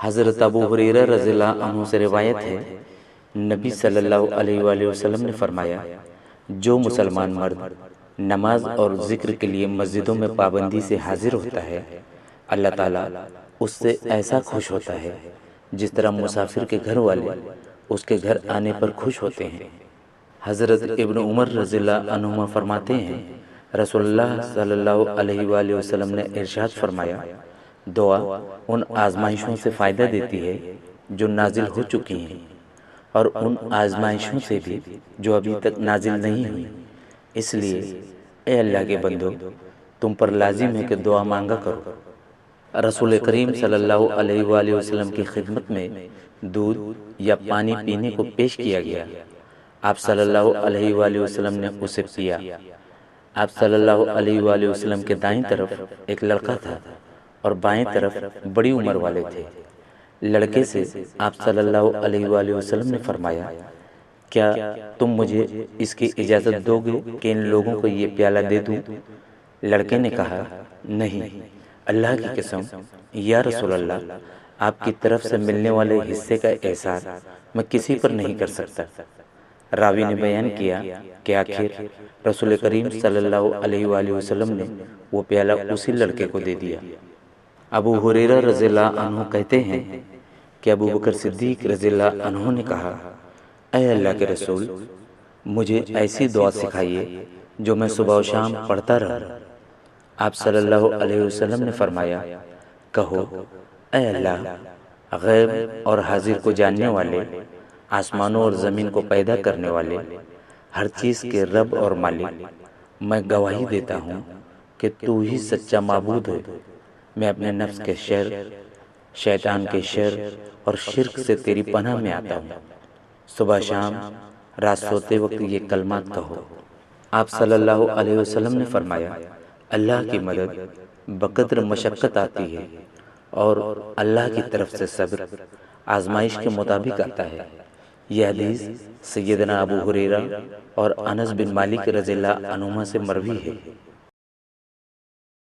حضرت ابو ہریرہ رضی اللہ عنہ سے روایت ہے، نبی صلی اللہ علیہ وآلہ وسلم نے فرمایا، جو مسلمان مرد نماز اور ذکر کے لیے مسجدوں میں پابندی سے حاضر ہوتا ہے، اللہ تعالیٰ اس سے ایسا خوش ہوتا ہے جس طرح مسافر کے گھر والے اس کے گھر آنے پر خوش ہوتے ہیں۔ حضرت ابن عمر رضی اللہ عنہما فرماتے ہیں، رسول اللہ صلی اللہ علیہ وآلہ وسلم نے ارشاد فرمایا، دعا ان آزمائشوں سے فائدہ دیتی ہے جو نازل ہو چکی ہیں، اور ان آزمائشوں سے بھی جو ابھی تک نازل نہیں ہوئی۔ اس لیے اے اللہ کے بندو، تم پر لازم ہے کہ دعا مانگا کرو۔ رسول کریم صلی اللہ علیہ وآلہ وسلم کی خدمت میں دودھ یا پانی پینے کو پیش کیا گیا۔ آپ صلی اللہ علیہ وآلہ وسلم نے اسے پیا۔ آپ صلی اللہ علیہ وآلہ وسلم کے دائیں طرف ایک لڑکا تھا اور بائیں طرف بڑی عمر والے تھے۔ لڑکے سے آپ صلی اللہ علیہ وآلہ وسلم نے فرمایا، کیا تم مجھے اس کی اجازت دو گے کہ ان لوگوں کو یہ پیالہ دے دوں؟ لڑکے نے کہا، نہیں، اللہ کی قسم یا رسول اللہ، آپ کی طرف سے ملنے والے حصے کا احسان میں کسی پر نہیں کر سکتا۔ راوی نے بیان کیا کہ آخر رسول کریم صلی اللہ علیہ وآلہ وسلم نے وہ پیالہ اسی لڑکے کو دے دیا۔ ابو ہریرہ رضی اللہ عنہ کہتے ہیں کہ ابو بکر صدیق رضی اللہ عنہ نے کہا، اے اللہ کے رسول، مجھے ایسی دعا سکھائیے جو میں صبح و شام پڑھتا رہوں۔ آپ صلی اللہ علیہ وسلم نے فرمایا، کہو، اے اللہ، غیب اور حاضر کو جاننے والے، آسمانوں اور زمین کو پیدا کرنے والے، ہر چیز کے رب اور مالک، میں گواہی دیتا ہوں کہ تو ہی سچا معبود ہے۔ میں اپنے نفس کے شر، شیطان کے شر اور شرک سے تیری پناہ میں آتا ہوں۔ صبح شام رات سوتے وقت یہ کلمات کہو۔ آپ صلی اللہ علیہ وسلم نے فرمایا، اللہ کی مدد بقدر مشقت آتی ہے، اور اللہ کی طرف سے صبر آزمائش کے مطابق آتا ہے۔ یہ حدیث سیدنا ابو ہریرہ اور انس بن مالک رضی اللہ عنہما سے مروی ہے۔